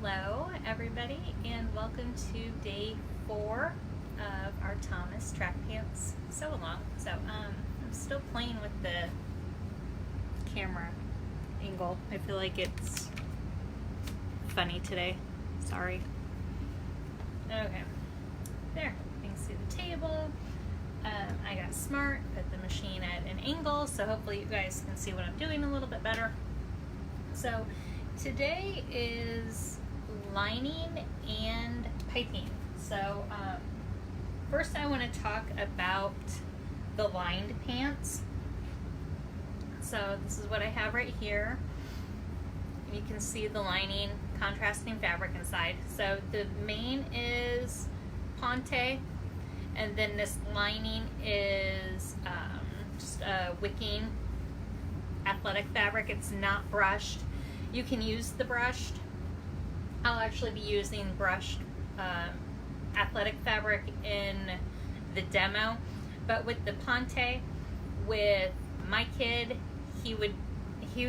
Hello everybody, and welcome to day 4 of our Thomas track pants sew along. So I'm still playing with the camera angle. I feel like it's funny today. Sorry. Okay, there, you can see the table. I got smart, put the machine at an angle, so hopefully you guys can see what I'm doing a little bit better. So today is lining and piping. So first I want to talk about the lined pants. So this is what I have right here. You can see the lining, contrasting fabric inside. So the main is pant, and then this lining is just a wicking athletic fabric. It's not brushed. You can use the brushed. I'll actually be using brushed athletic fabric in the demo, but with the pant, with my kid, he would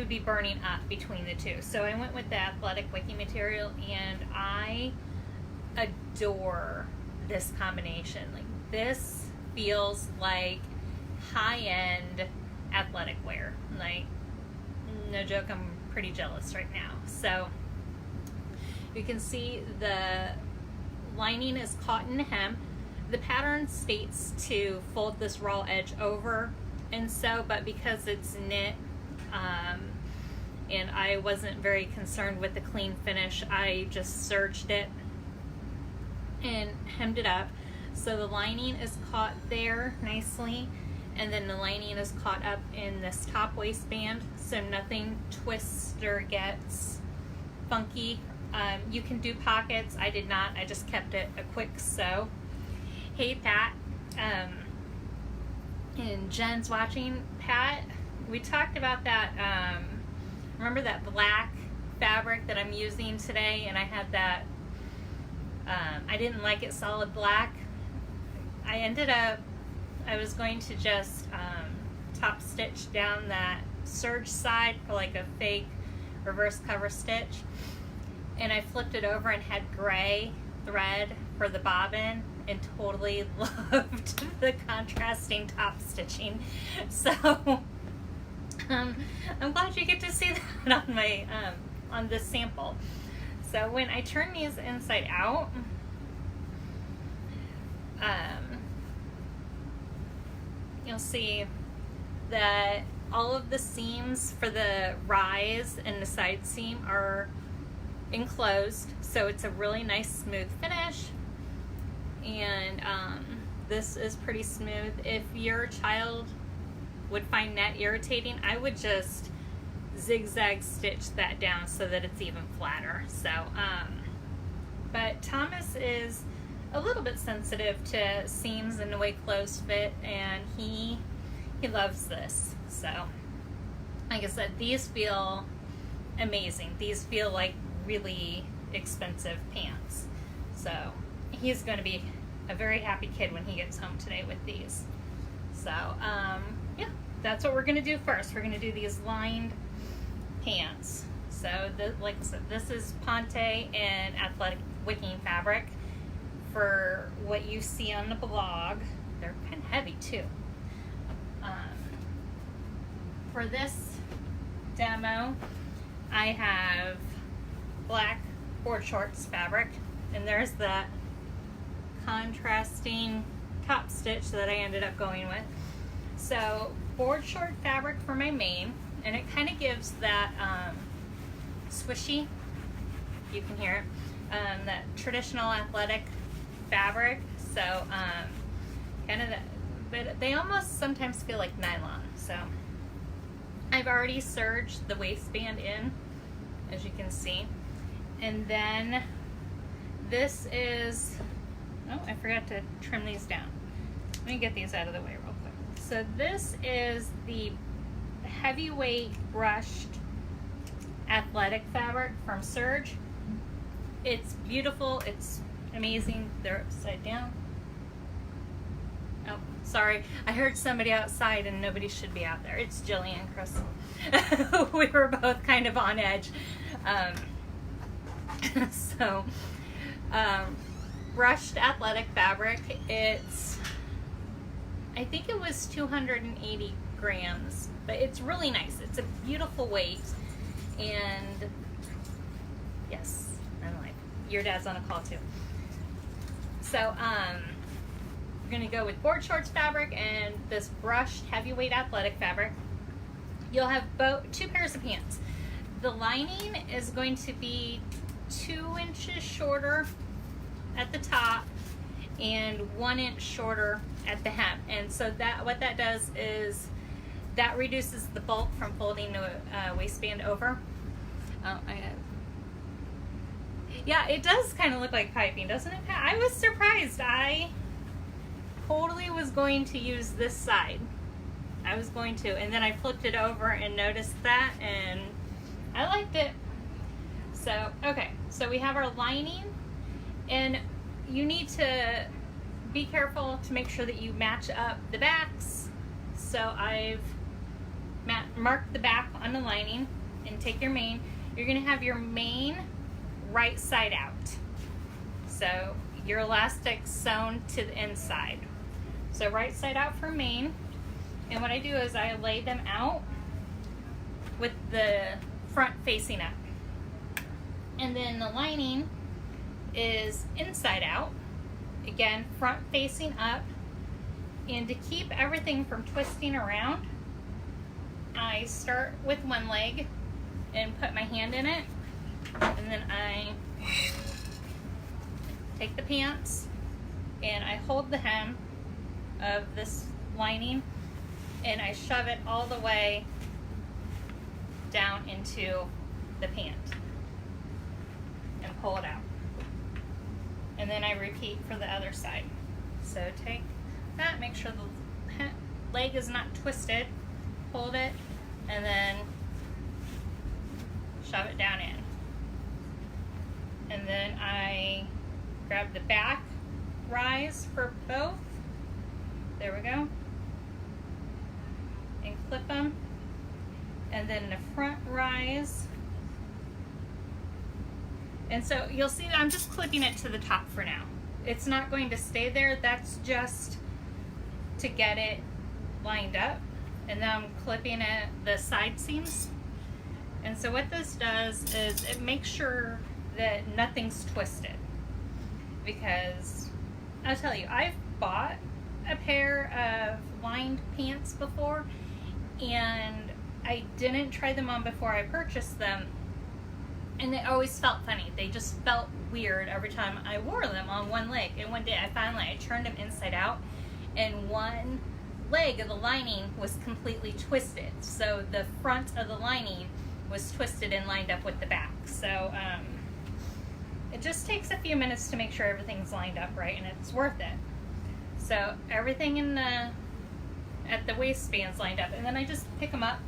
be burning up between the two. So I went with the athletic wicking material, and I adore this combination. Like, this feels like high-end athletic wear. Like, no joke, I'm pretty jealous right now. So you can see the lining is cotton hem. The pattern states to fold this raw edge over and sew, but because it's knit and I wasn't very concerned with the clean finish, I just serged it and hemmed it up. So the lining is caught there nicely, and then the lining is caught up in this top waistband, so nothing twists or gets funky. You can do pockets. I did not. I just kept it a quick sew. Hey Pat, and Jen's watching. Pat, we talked about that. Remember that black fabric that I'm using today, and I had that. I didn't like it solid black. I was going to just top stitch down that serge side for like a fake reverse cover stitch, and I flipped it over and had gray thread for the bobbin, and totally loved the contrasting top stitching. So I'm glad you get to see that on my on this sample. So when I turn these inside out, you'll see that all of the seams for the rise and the side seam are enclosed, so it's a really nice smooth finish, and this is pretty smooth. If your child would find that irritating, I would just zigzag stitch that down so that it's even flatter. So but Thomas is a little bit sensitive to seams and the way clothes fit, and he loves this. So like I said, these feel amazing. These feel like really expensive pants. So he's going to be a very happy kid when he gets home today with these. So yeah, that's what we're going to do first. We're going to do these lined pants. So like I said, this is pant and athletic wicking fabric. For what you see on the blog, they're kind of heavy too. For this demo, I have black board shorts fabric, and there's that contrasting top stitch that I ended up going with. So board short fabric for my main, and it kind of gives that swishy, you can hear it, that traditional athletic fabric. So kind of that, but they almost sometimes feel like nylon. So I've already serged the waistband in, as you can see, and then this is, oh, I forgot to trim these down. Let me get these out of the way real quick. So this is the heavyweight brushed athletic fabric from Serge. It's beautiful. It's amazing. They're upside down. Oh, sorry. I heard somebody outside, and nobody should be out there. It's Jillian, Chris. We were both kind of on edge. So, brushed athletic fabric. I think it was 280 grams, but it's really nice. It's a beautiful weight, and yes, I'm like, your dad's on a call too. So, we're gonna go with board shorts fabric and this brushed heavyweight athletic fabric. You'll have two pairs of pants. The lining is going to be 2 inches shorter at the top and 1 inch shorter at the hem. And so what that does is that reduces the bulk from folding the waistband over. Yeah, it does kind of look like piping, doesn't it? I was surprised. I totally was going to use this side. I was going to, and then I flipped it over and noticed that, and I liked it. So, okay, so we have our lining, and you need to be careful to make sure that you match up the backs. So I've marked the back on the lining, and take your main. You're gonna have your main right side out. So your elastic sewn to the inside. So right side out for main. And what I do is I lay them out with the front facing up. And then the lining is inside out. Again, front facing up. And to keep everything from twisting around, I start with one leg and put my hand in it. And then I take the pants and I hold the hem of this lining and I shove it all the way down into the pant and pull it out. And then I repeat for the other side. So take that, make sure the leg is not twisted, hold it, and then shove it down in. And then I grab the back rise for both. There we go. And clip them. And then the front rise. And so you'll see that I'm just clipping it to the top for now. It's not going to stay there. That's just to get it lined up. And then I'm clipping it the side seams. And so what this does is it makes sure that nothing's twisted, because I'll tell you, I've bought a pair of lined pants before and I didn't try them on before I purchased them, and they always felt funny. They just felt weird every time I wore them on one leg. And one day I turned them inside out and one leg of the lining was completely twisted, so the front of the lining was twisted and lined up with the back. So it just takes a few minutes to make sure everything's lined up right, and it's worth it. So everything at the waistband's lined up, and then I just pick them up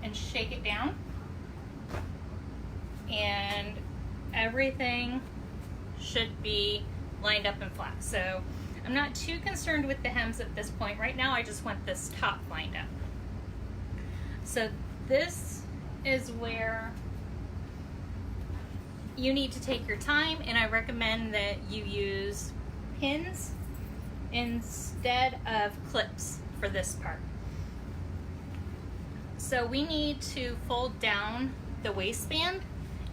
and shake it down, and everything should be lined up and flat. So I'm not too concerned with the hems at this point. Right now I just want this top lined up. So this is where you need to take your time, and I recommend that you use pins instead of clips for this part. So we need to fold down the waistband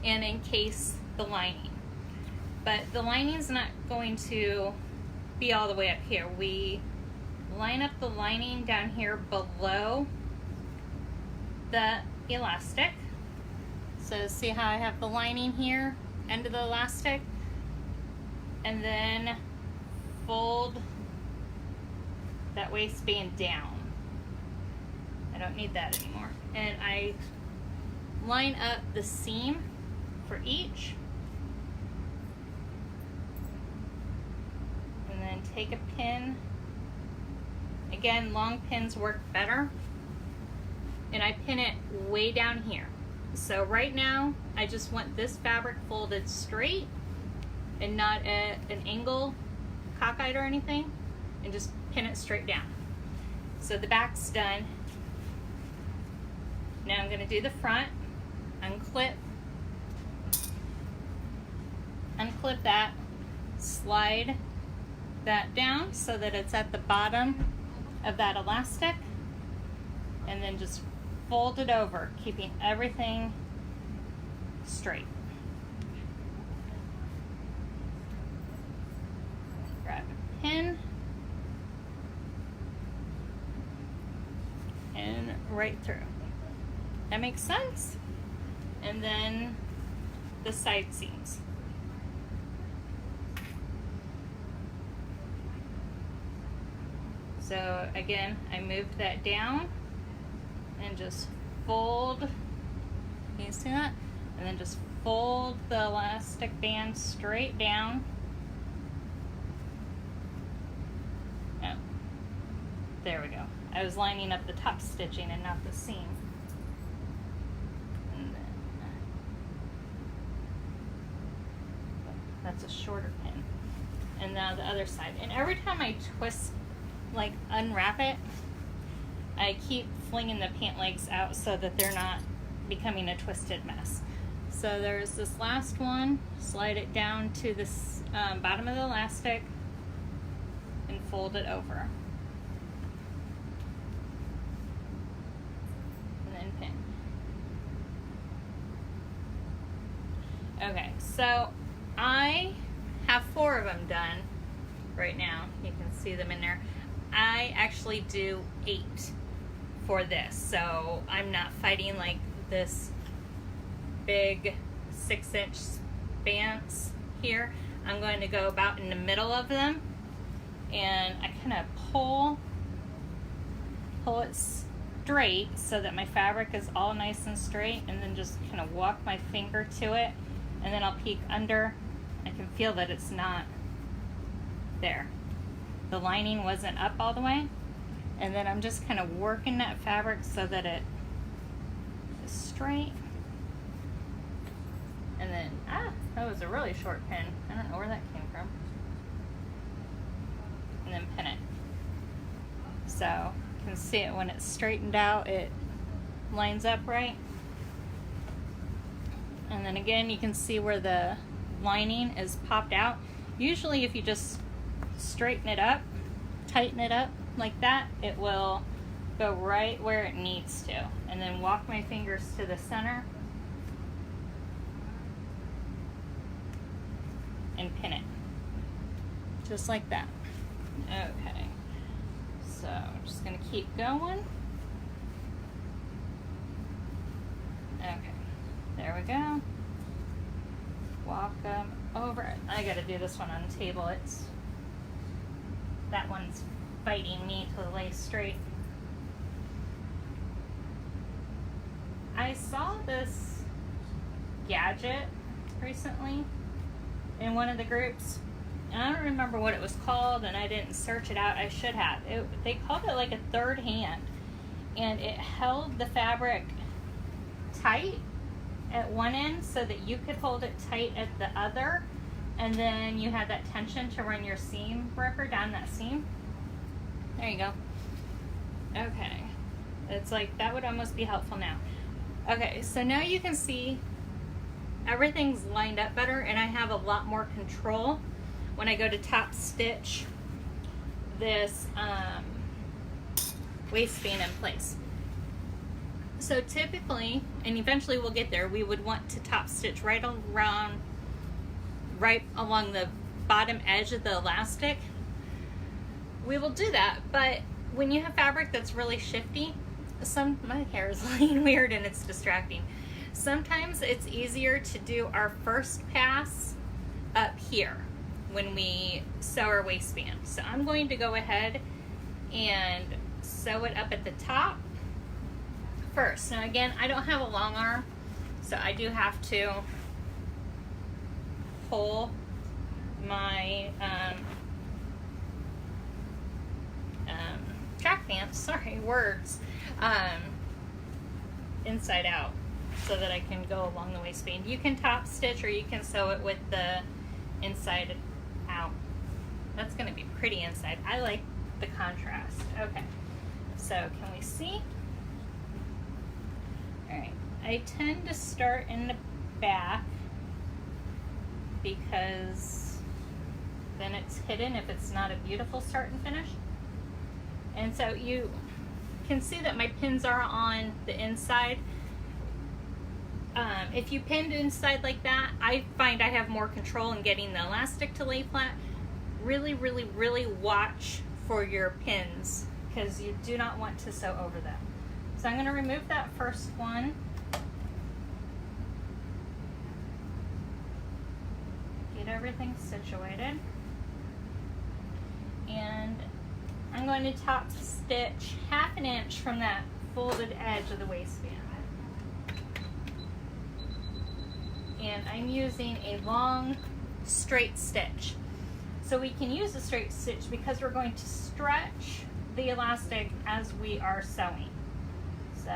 and encase the lining, but the lining's not going to be all the way up here. We line up the lining down here below the elastic. So see how I have the lining here, end of the elastic, and then fold that waistband down. I don't need that anymore. And I line up the seam for each, and then take a pin. Again, long pins work better, and I pin it way down here. So right now I just want this fabric folded straight and not at an angle, cockeyed or anything, and just pin it straight down. So the back's done. Now I'm going to do the front, unclip, unclip that, slide that down so that it's at the bottom of that elastic, and then just fold it over, keeping everything straight. Grab a pin and right through. That makes sense? And then the side seams. So again, I moved that down and just fold. Can you see that? And then just fold the elastic band straight down. Oh, there we go. I was lining up the top stitching and not the seam. And then, that's a shorter pin. And now the other side. And every time I twist, like unwrap it, I keep flinging the pant legs out so that they're not becoming a twisted mess. So there's this last one, slide it down to this bottom of the elastic and fold it over. And then pin. Okay, so I have 4 of them done right now. You can see them in there. I actually do 8 for this, so I'm not fighting like this big 6-inch spans here. I'm going to go about in the middle of them, and I kind of pull it straight so that my fabric is all nice and straight, and then just kind of walk my finger to it, and then I'll peek under. I can feel that it's not there. The lining wasn't up all the way, and then I'm just kind of working that fabric so that it is straight. And then, that was a really short pin. I don't know where that came from. And then pin it. So you can see it when it's straightened out, it lines up right. And then again, you can see where the lining is popped out. Usually if you just straighten it up, tighten it up like that, it will go right where it needs to. And then walk my fingers to the center and pin it. Just like that. Okay. So I'm just gonna keep going. Okay. There we go. Walk them over. I gotta do this one on the table. That one's fighting me to lay straight. I saw this gadget recently in one of the groups, and I don't remember what it was called, and I didn't search it out. I should have. They called it like a third hand, and it held the fabric tight at one end so that you could hold it tight at the other, and then you had that tension to run your seam ripper down that seam. There you go. Okay. It's like, that would almost be helpful now. Okay, so now you can see everything's lined up better, and I have a lot more control when I go to top stitch this waistband in place. So typically, and eventually we'll get there, we would want to top stitch right along the bottom edge of the elastic. We will do that, but when you have fabric that's really shifty, my hair is laying weird and it's distracting. Sometimes it's easier to do our first pass up here when we sew our waistband. So I'm going to go ahead and sew it up at the top first. Now again, I don't have a long arm, so I do have to pull my track pants, sorry, words, inside out so that I can go along the waistband. You can top stitch or you can sew it with the inside out. That's going to be pretty inside. I like the contrast. Okay, so can we see? All right, I tend to start in the back because then it's hidden if it's not a beautiful start and finish. And so you can see that my pins are on the inside. If you pinned inside like that, I find I have more control in getting the elastic to lay flat. Really, really, really watch for your pins because you do not want to sew over them. So I'm going to remove that first one. Get everything situated. And I'm going to top stitch 1/2 inch from that folded edge of the waistband. And I'm using a long straight stitch. So we can use a straight stitch because we're going to stretch the elastic as we are sewing. So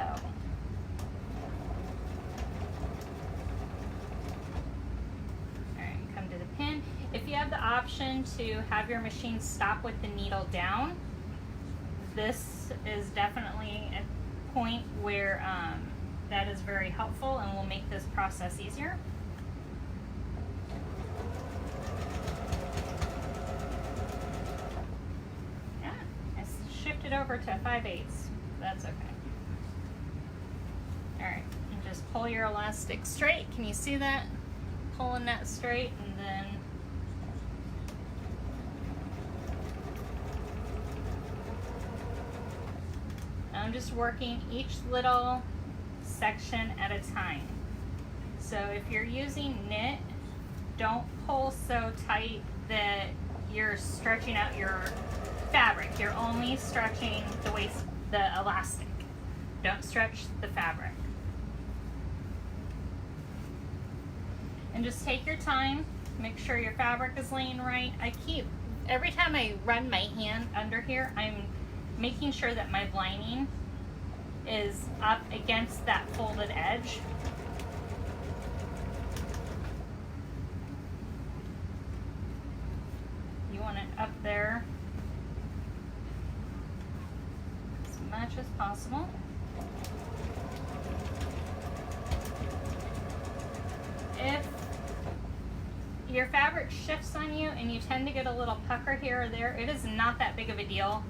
alright, come to the pin. If you have the option to have your machine stop with the needle down, this is definitely a point where that is very helpful and will make this process easier. Yeah, I shifted over to 5/8. That's okay. Alright, and just pull your elastic straight. Can you see that? Pulling that straight, and then I'm just working each little section at a time. So if you're using knit, don't pull so tight that you're stretching out your fabric. You're only stretching the elastic. Don't stretch the fabric. And just take your time, make sure your fabric is laying right. Every time I run my hand under here, I'm making sure that my lining is up against that folded edge. You want it up there as much as possible. If your fabric shifts on you and you tend to get a little pucker here or there, it is not that big of a deal.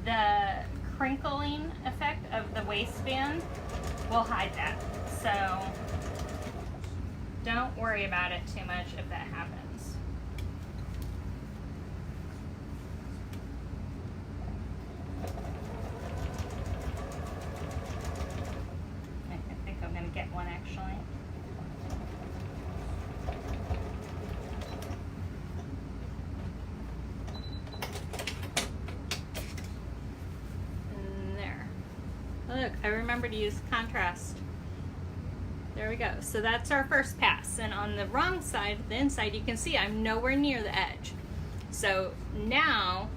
The crinkling effect of the waistband will hide that. So don't worry about it too much if that happens. I think I'm going to get one actually. Look, I remember to use contrast. There we go. So that's our first pass. And on the wrong side, the inside, you can see I'm nowhere near the edge. So now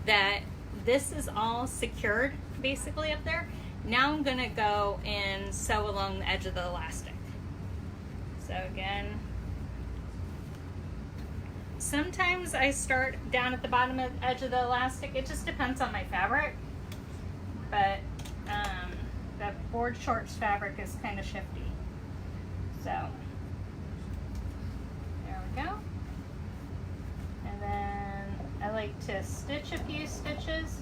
that this is all secured basically up there, now I'm going to go and sew along the edge of the elastic. So again, sometimes I start down at the bottom of the edge of the elastic. It just depends on my fabric. But the board shorts fabric is kind of shifty. So there we go. And then I like to stitch a few stitches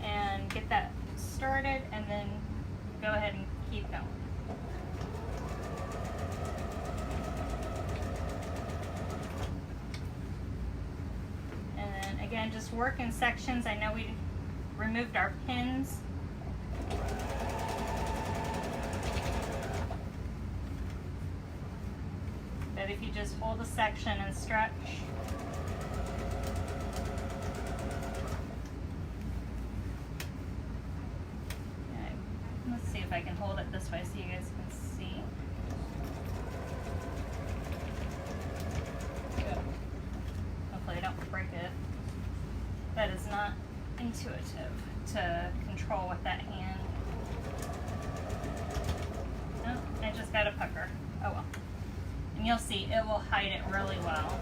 and get that started, and then go ahead and keep going. And then again, just work in sections. I know we removed our pins. But if you just hold a section and stretch, okay. Let's see if I can hold it this way so you guys can see. Hopefully I don't break it. That is not intuitive to control with that hand. No, I just got a pucker. Oh well. And you'll see it will hide it really well.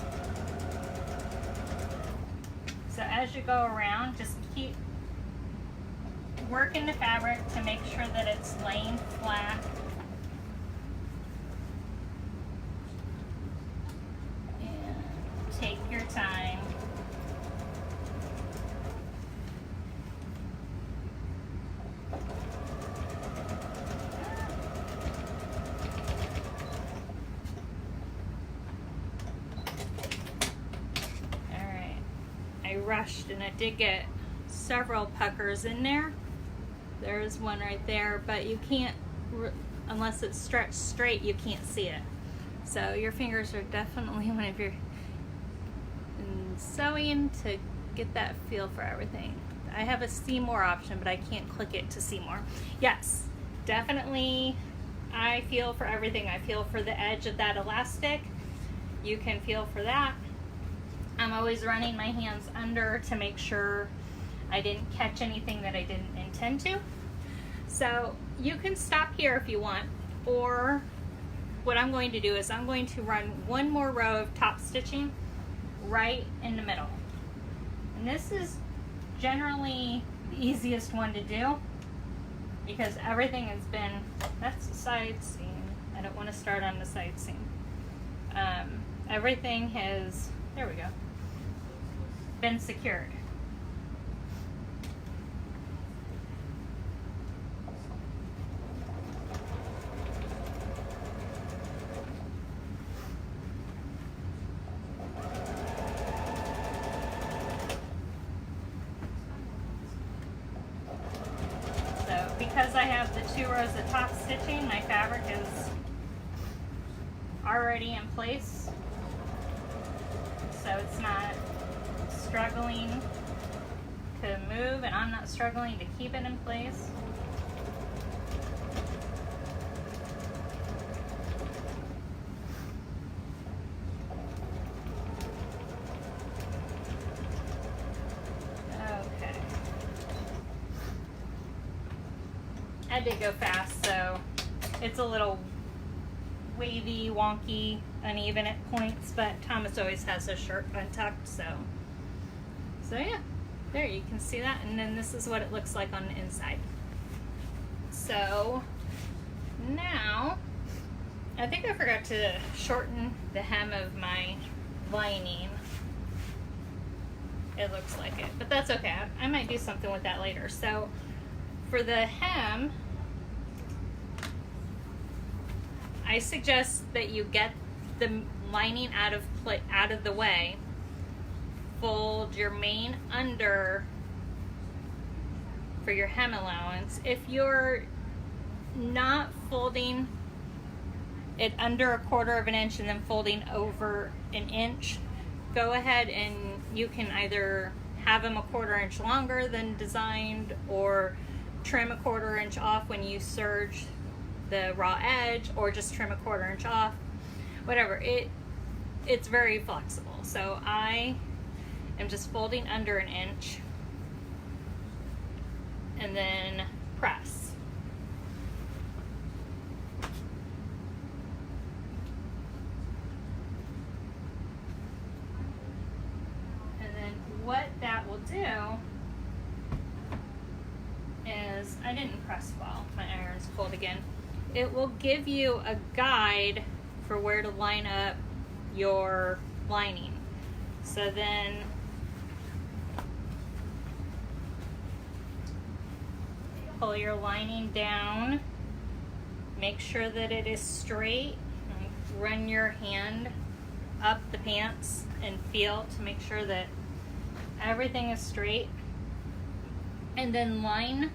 So as you go around, just keep working the fabric to make sure that it's laying flat. rushed, and I did get several puckers in there. There's one right there, but you can't, unless it's stretched straight, you can't see it. So your fingers are definitely, whenever you're sewing, to get that feel for everything. I have a see more option, but I can't click it to see more. Yes, definitely I feel for everything. I feel for the edge of that elastic. You can feel for that. I'm always running my hands under to make sure I didn't catch anything that I didn't intend to. So you can stop here if you want, or what I'm going to do is I'm going to run one more row of top stitching right in the middle. And this is generally the easiest one to do because everything has been, that's the side seam. I don't want to start on the side seam. Everything has, there we go, been secured. Because I have the 2 rows of top stitching, my fabric is already in place, so it's not struggling to move, and I'm not struggling to keep it in place. I did go fast, so it's a little wavy, wonky, uneven at points, but Thomas always has his shirt untucked, so yeah, there, you can see that, and then this is what it looks like on the inside. So now, I think I forgot to shorten the hem of my lining. It looks like it, but that's okay. I might do something with that later. So for the hem, I suggest that you get the lining out of the way. Fold your main under for your hem allowance. If you're not folding it under 1/4 of an inch and then folding over an inch, go ahead and you can either have them 1/4 inch longer than designed, or trim 1/4 inch off when you serge the raw edge, or just trim 1/4 inch off, whatever. It's very flexible. So I am just folding under an inch and then press. And then what that will do is, I didn't press well, my iron's cold again. It will give you a guide for where to line up your lining. So then pull your lining down, make sure that it is straight, and run your hand up the pants and feel to make sure that everything is straight, and then line.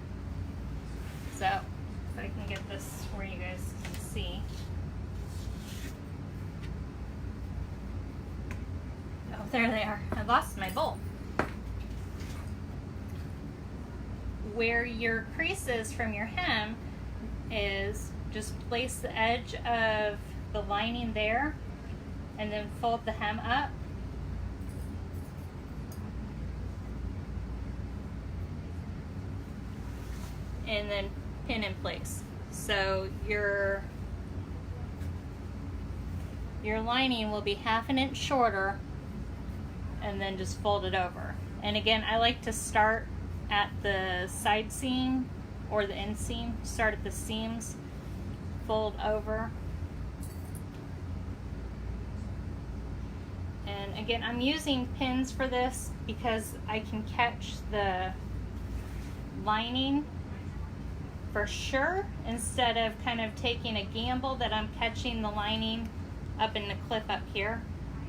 So if I can get this where you guys can see. Oh, there they are. I lost my bowl. Where your crease is from your hem is just place the edge of the lining there and then fold the hem up. And then pin in place. So your lining will be 1/2 inch shorter, and then just fold it over. And again, I like to start at the side seam or the inseam. Start at the seams, fold over. And again, I'm using pins for this because I can catch the lining for sure, instead of kind of taking a gamble that I'm catching the lining up in the clip up here.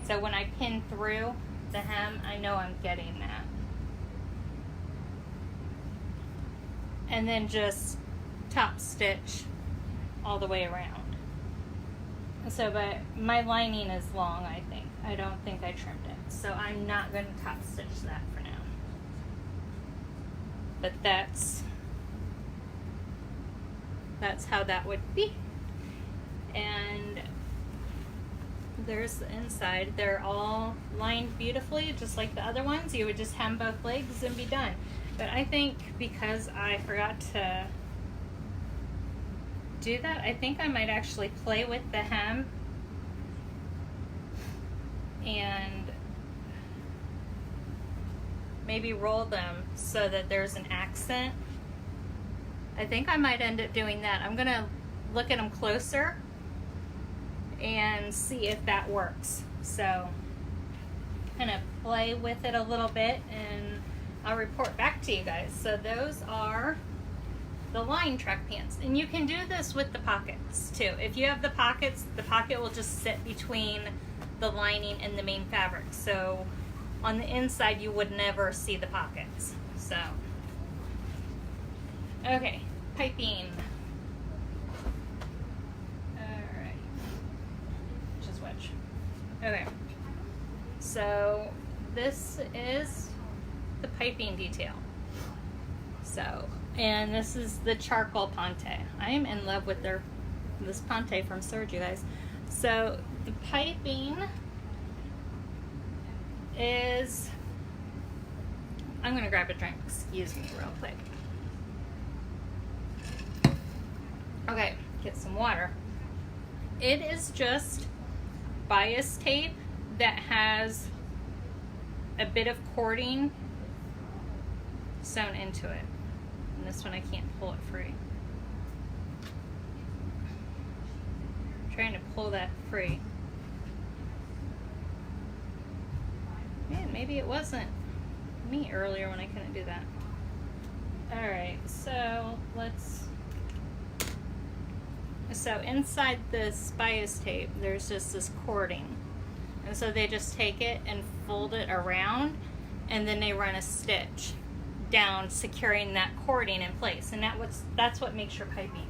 So when I pin through the hem, I know I'm getting that. and then just top stitch all the way around. So, but my lining is long, I think. I don't think I trimmed it. So I'm not going to top stitch that for now. But that's how that would be. And there's the inside. They're all lined beautifully, just like the other ones. You would just hem both legs and be done. But I think because I forgot to do that, I think I might actually play with the hem and maybe roll them so that there's an accent. I think I might end up doing that. I'm gonna look at them closer and see if that works. So kind of play with it a little bit and I'll report back to you guys. So those are the line track pants. And you can do this with the pockets too. If you have the pockets, the pocket will just sit between the lining and the main fabric. So on the inside you would never see the pockets. So, okay, piping. Alright, just wedge. Okay, so this is the piping detail. So, and this is the charcoal pante. I am in love with this pante from Serge, you guys. So the piping is, I'm gonna grab a drink, excuse me real quick. Okay, get some water. It is just bias tape that has a bit of cording sewn into it. And this one I can't pull it free. I'm trying to pull that free. Man, maybe it wasn't me earlier when I couldn't do that. Alright, so so inside this bias tape there's just this cording. And so they just take it and fold it around and then they run a stitch down, securing that cording in place, and that's what makes your piping.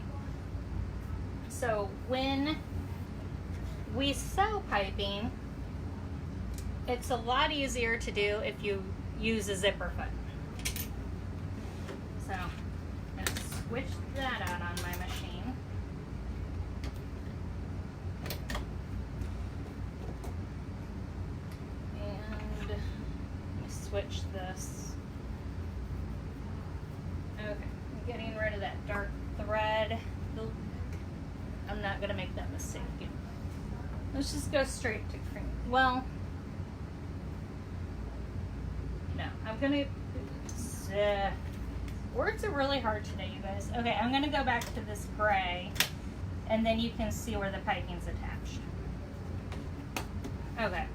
So when we sew piping, it's a lot easier to do if you use a zipper foot. So I'm going to switch that out on my machine. And let me switch this. Okay, I'm getting rid of that dark thread. I'm not gonna make that mistake again. Let's just go straight to cream. Well, no, I'm gonna, words are really hard today, you guys. Okay, I'm gonna go back to this gray and then you can see where the piping's attached. Okay,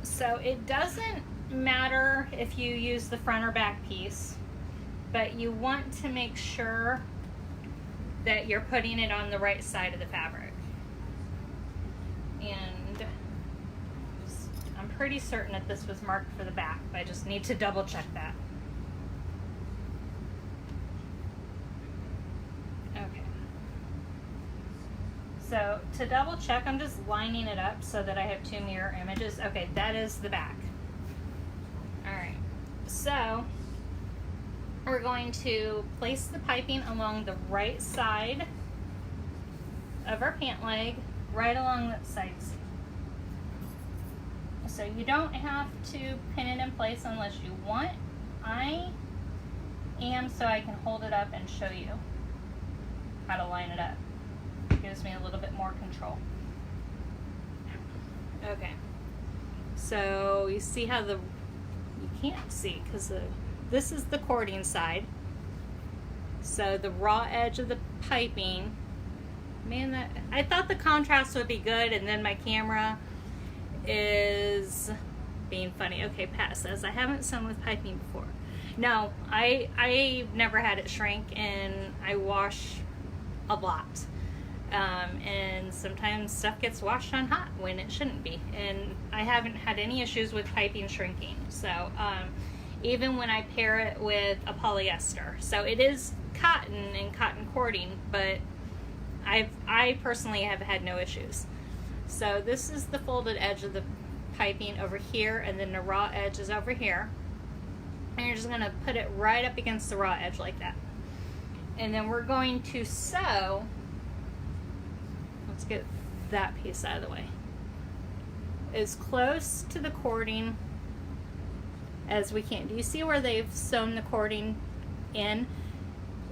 so it doesn't matter if you use the front or back piece, but you want to make sure that you're putting it on the right side of the fabric. And I'm pretty certain that this was marked for the back, but I just need to double check that. Okay. So to double check, I'm just lining it up so that I have two mirror images. Okay, that is the back. All right, so we're going to place the piping along the right side of our pant leg, right along that side seam. So you don't have to pin it in place unless you want. I am, so I can hold it up and show you how to line it up. It gives me a little bit more control. Okay, so you see how you can't see because this is the cording side. So the raw edge of the piping, man, I thought the contrast would be good, and then my camera is being funny. Okay, Pat says, I haven't sewn with piping before. No, I've never had it shrink, and I wash a lot. And sometimes stuff gets washed on hot when it shouldn't be. And I haven't had any issues with piping shrinking. So, even when I pair it with a polyester. So it is cotton and cotton cording, but I personally have had no issues. So this is the folded edge of the piping over here, and then the raw edge is over here. And you're just going to put it right up against the raw edge like that. And then we're going to sew. Let's get that piece out of the way. As close to the cording as we can. Do you see where they've sewn the cording in?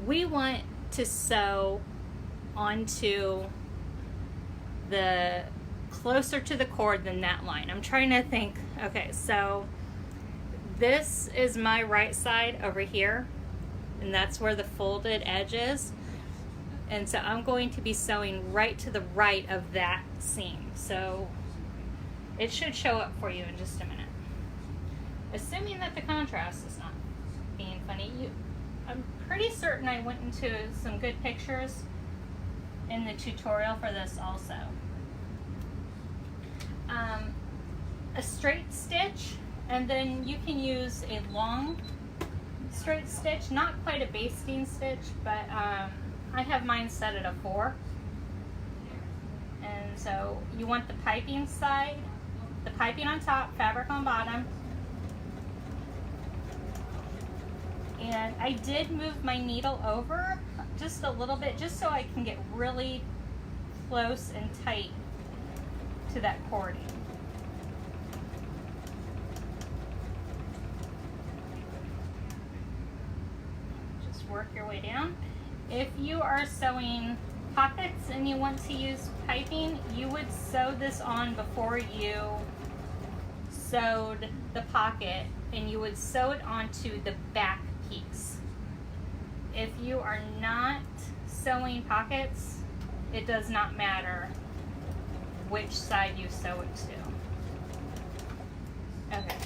We want to sew onto the closer to the cord than that line. I'm trying to think. Okay, so this is my right side over here, and that's where the folded edge is. And so I'm going to be sewing right to the right of that seam. So it should show up for you in just a minute. Assuming that the contrast is not being funny. I'm pretty certain I went into some good pictures in the tutorial for this also. A straight stitch, and then you can use a long straight stitch, not quite a basting stitch, but I have mine set at a 4. And so you want the piping side, the piping on top, fabric on bottom. And I did move my needle over just a little bit, just so I can get really close and tight to that cording. Just work your way down. If you are sewing pockets and you want to use piping, you would sew this on before you sewed the pocket, and you would sew it onto the back piece. If you are not sewing pockets, it does not matter which side you sew it to. Okay.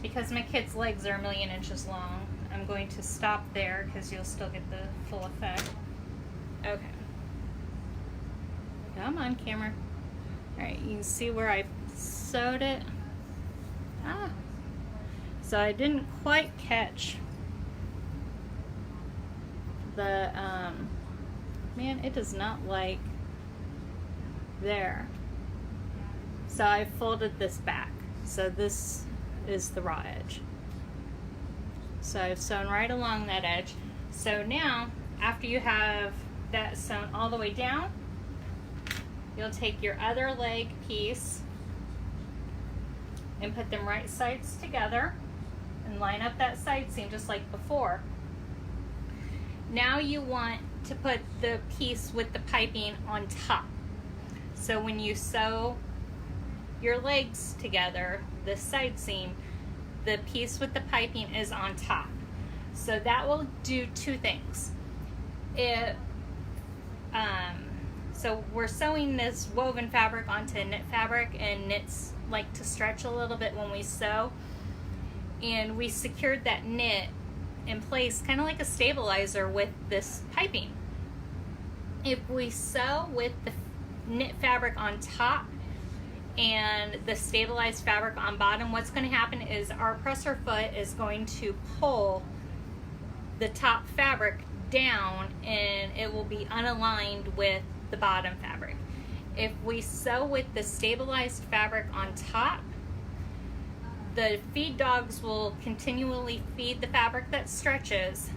Because my kid's legs are 1,000,000 inches long, I'm going to stop there because you'll still get the full effect. Okay. Come on, camera. Alright, you can see where I sewed it. So I didn't quite catch the, man, it does not like there. So I folded this back. So this is the raw edge. So I've sewn right along that edge. So now, after you have that sewn all the way down, you'll take your other leg piece and put them right sides together and line up that side seam just like before. Now you want to put the piece with the piping on top. So when you sew your legs together, the side seam, the piece with the piping is on top. So that will do two things. So we're sewing this woven fabric onto knit fabric, and knits like to stretch a little bit when we sew. And we secured that knit in place kind of like a stabilizer with this piping. If we sew with the knit fabric on top and the stabilized fabric on bottom, what's going to happen is our presser foot is going to pull the top fabric down, and it will be unaligned with the bottom fabric. If we sew with the stabilized fabric on top, the feed dogs will continually feed the fabric that stretches,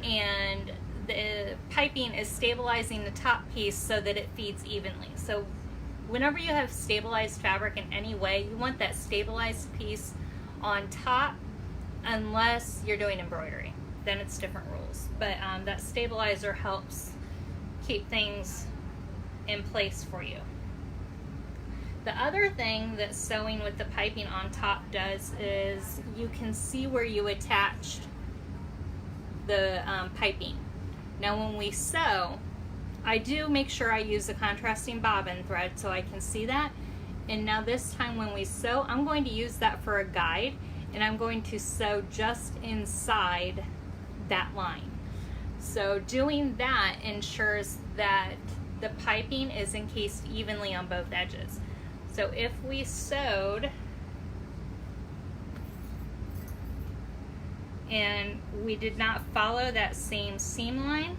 and the piping is stabilizing the top piece so that it feeds evenly. So whenever you have stabilized fabric in any way, you want that stabilized piece on top, unless you're doing embroidery. Then it's different rules. But that stabilizer helps keep things in place for you. The other thing that sewing with the piping on top does is you can see where you attached the piping. Now when we sew, I do make sure I use a contrasting bobbin thread so I can see that. And now this time when we sew, I'm going to use that for a guide, and I'm going to sew just inside that line. So doing that ensures that the piping is encased evenly on both edges. So if we sewed and we did not follow that same seam line,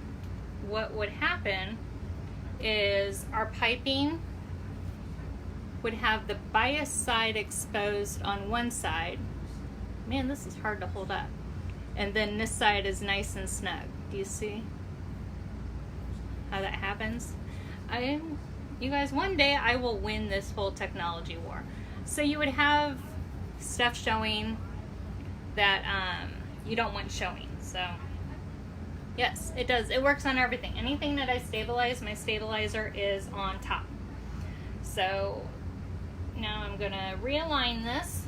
what would happen is our piping would have the bias side exposed on one side. Man, this is hard to hold up. And then this side is nice and snug. Do you see how that happens? You guys, one day I will win this whole technology war. So you would have stuff showing that you don't want showing. So yes, it does. It works on everything. Anything that I stabilize, my stabilizer is on top. So now I'm gonna realign this.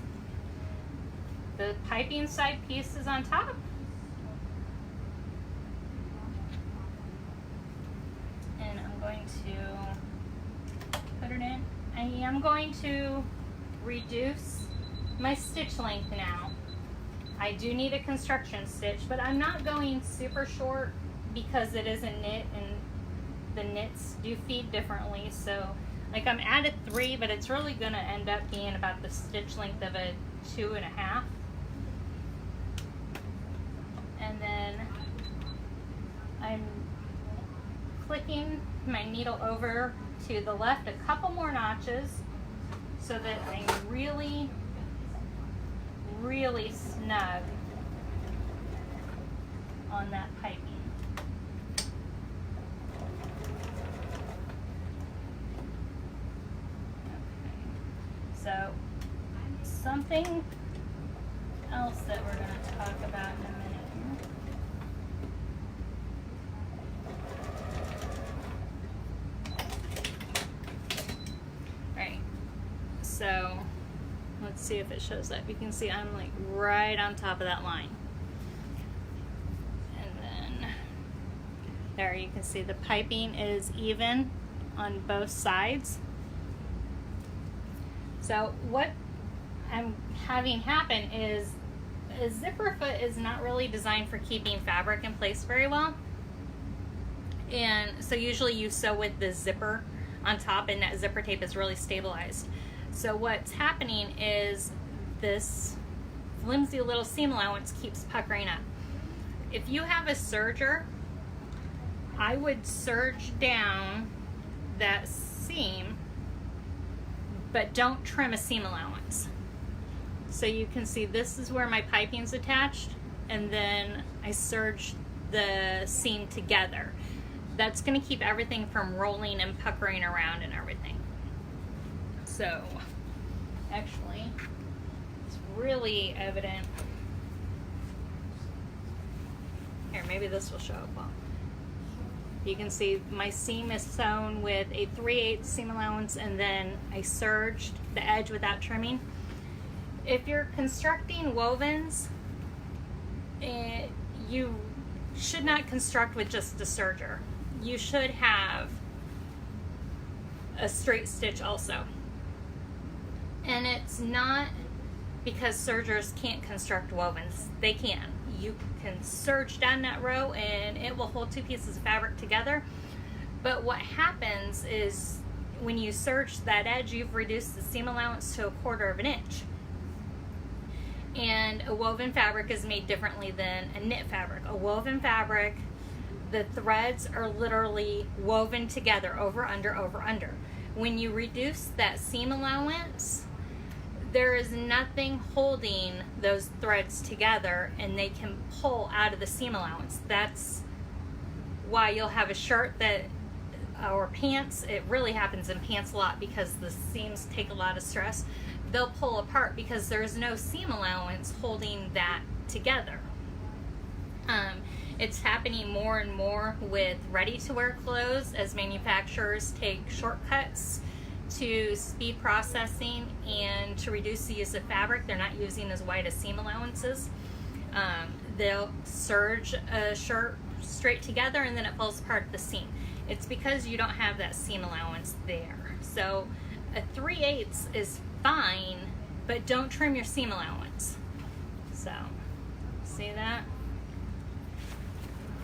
The piping side piece is on top. And I'm going to put it in. I am going to reduce my stitch length now. I do need a construction stitch, but I'm not going super short because it is a knit and the knits do feed differently. So like I'm at a 3, but it's really gonna end up being about the stitch length of a 2.5. And then I'm clicking my needle over to the left a couple more notches so that I'm really, really snug on that piping. Okay. So something else that we're going to talk about in a minute here. Alright, so let's see if it shows up. You can see I'm like right on top of that line. And then there you can see the piping is even on both sides. So what I'm having happen is a zipper foot is not really designed for keeping fabric in place very well. And so usually you sew with the zipper on top and that zipper tape is really stabilized. So what's happening is this flimsy little seam allowance keeps puckering up. If you have a serger, I would serge down that seam, but don't trim a seam allowance. So you can see this is where my piping's attached, and then I serge the seam together. That's going to keep everything from rolling and puckering around and everything. So actually it's really evident here. Maybe this will show up well. You can see my seam is sewn with a 3/8 seam allowance, and then I serged the edge without trimming. If you're constructing wovens, you should not construct with just a serger. You should have a straight stitch also. And it's not because sergers can't construct wovens. They can. You can serge down that row and it will hold two pieces of fabric together. But what happens is when you serge that edge, you've reduced the seam allowance to 1/4 of an inch. And a woven fabric is made differently than a knit fabric. A woven fabric, the threads are literally woven together, over, under, over, under. When you reduce that seam allowance, there is nothing holding those threads together and they can pull out of the seam allowance. That's why you'll have a shirt that, or pants, it really happens in pants a lot because the seams take a lot of stress. They'll pull apart because there's no seam allowance holding that together. It's happening more and more with ready-to-wear clothes as manufacturers take shortcuts to speed processing and to reduce the use of fabric. They're not using as wide as seam allowances. They'll serge a shirt straight together and then it falls apart at the seam. It's because you don't have that seam allowance there. So a 3/8 is fine, but don't trim your seam allowance. So, see that?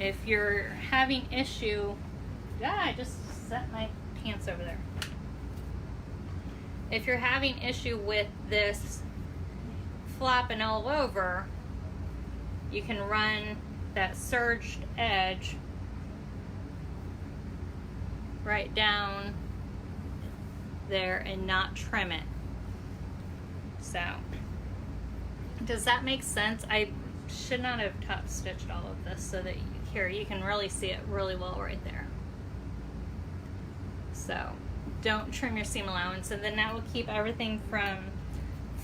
If you're having issue, I just set my pants over there. If you're having issue with this flopping all over, you can run that serged edge right down there and not trim it. So, does that make sense? I should not have top stitched all of this so that here you can really see it really well right there. So, don't trim your seam allowance, and then that will keep everything from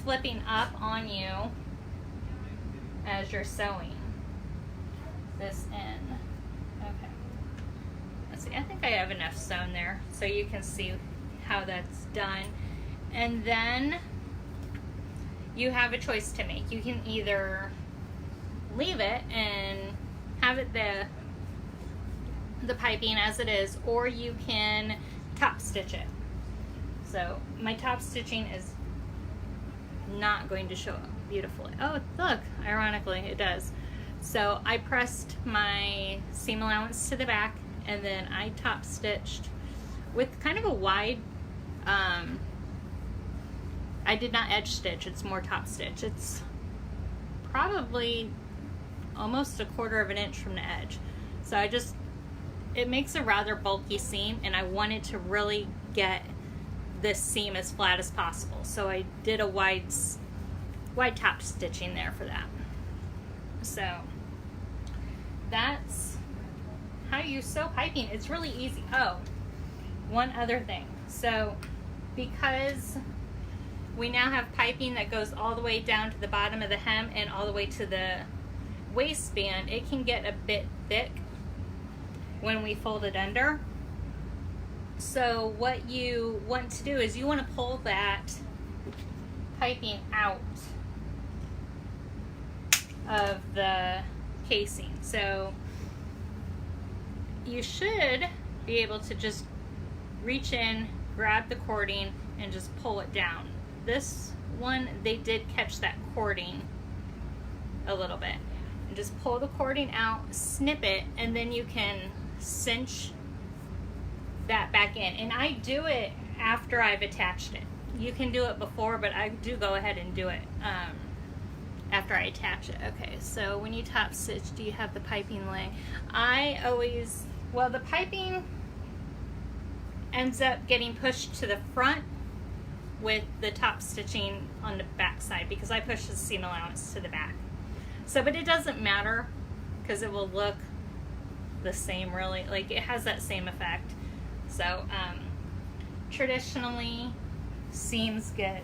flipping up on you as you're sewing this in. Okay. Let's see, I think I have enough sewn there so you can see how that's done. And then you have a choice to make. You can either leave it and have it the piping as it is, or you can top stitch it. So my top stitching is not going to show up beautifully. Oh, look, ironically it does. So I pressed my seam allowance to the back, and then I top stitched with kind of a wide, I did not edge stitch, it's more top stitch. It's probably almost 1/4 of an inch from the edge. So it makes a rather bulky seam, and I wanted to really get this seam as flat as possible. So I did a wide top stitching there for that. So that's how you sew piping. It's really easy. Oh, one other thing. So because we now have piping that goes all the way down to the bottom of the hem and all the way to the waistband, it can get a bit thick when we fold it under. So what you want to do is you want to pull that piping out of the casing. So you should be able to just reach in, grab the cording, and just pull it down. This one, they did catch that cording a little bit. And just pull the cording out, snip it, and then you can cinch that back in. And I do it after I've attached it. You can do it before, but I do go ahead and do it after I attach it. Okay, so when you top stitch, do you have the piping laying? Well, the piping ends up getting pushed to the front with the top stitching on the back side because I push the seam allowance to the back. So, but it doesn't matter because it will look the same, really. Like, it has that same effect. So, traditionally, seams get,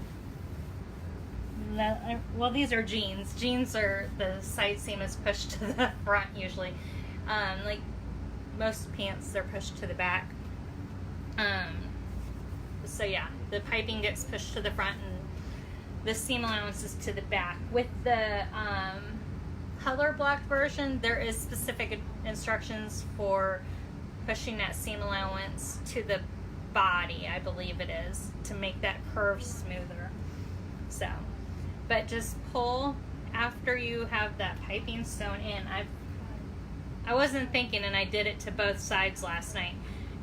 well, these are jeans. Jeans are, the side seam is pushed to the front usually. Like most pants, they're pushed to the back. So yeah, the piping gets pushed to the front and the seam allowance is to the back. With the color block version, there is specific instructions for pushing that seam allowance to the body, I believe it is, to make that curve smoother. So, but just pull after you have that piping sewn in. I wasn't thinking, and I did it to both sides last night.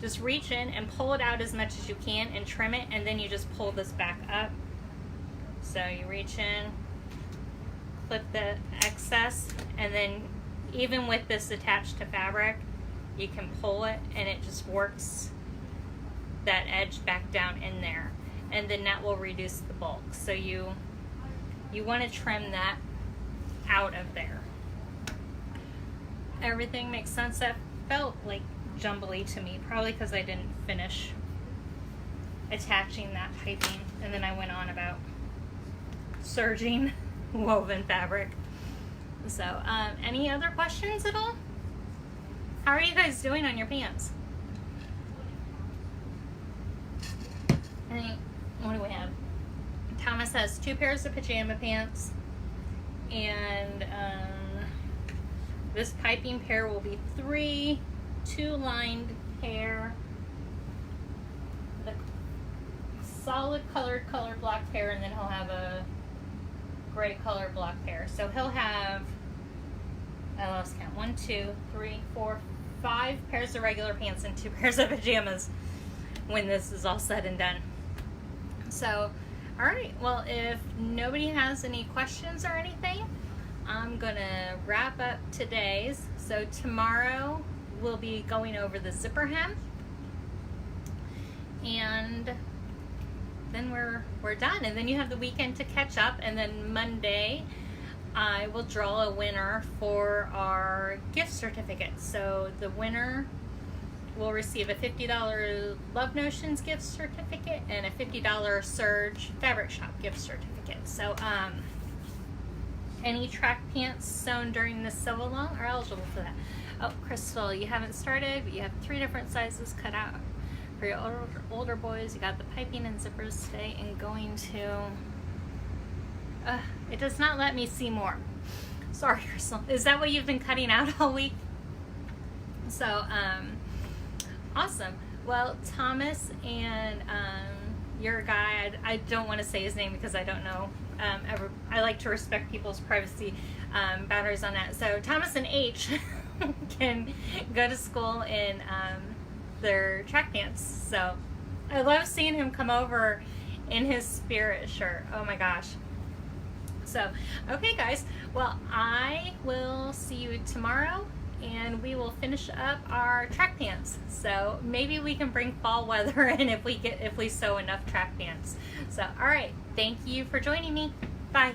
Just reach in and pull it out as much as you can and trim it, and then you just pull this back up. So you reach in, clip the excess, and then even with this attached to fabric, you can pull it and it just works that edge back down in there, and then that will reduce the bulk. So you want to trim that out of there. Everything makes sense? That felt like jumbly to me, probably because I didn't finish attaching that piping, and then I went on about serging woven fabric. So, any other questions at all? How are you guys doing on your pants? What do we have? Thomas has 2 pairs of pajama pants, and this piping pair will be 3 2-lined pair, the solid colored color block pair, and then he'll have a gray color block pair. So he'll have, I lost count, 1, 2, 3, 4, 5 pairs of regular pants and 2 pairs of pajamas when this is all said and done. So, alright, well, if nobody has any questions or anything, I'm gonna wrap up today's. So tomorrow we'll be going over the zipper hem, and then we're done. And then you have the weekend to catch up, and then Monday I will draw a winner for our gift certificate. So the winner will receive a $50 Love Notions gift certificate and a $50 Surge Fabric Shop gift certificate. So any track pants sewn during the sew along are eligible for that. Oh, Crystal, you haven't started, but you have 3 different sizes cut out. For your older boys, you got the piping and zippers today, and going to... it does not let me see more. Sorry, Crystal. Is that what you've been cutting out all week? So, awesome. Well, Thomas and your guy, I don't want to say his name because I don't know. I like to respect people's privacy boundaries on that. So Thomas and H can go to school in their track pants. So I love seeing him come over in his Spirit shirt. Oh my gosh. So, okay guys, well, I will see you tomorrow, and we will finish up our track pants. So maybe we can bring fall weather in if we sew enough track pants. So, all right, thank you for joining me. Bye.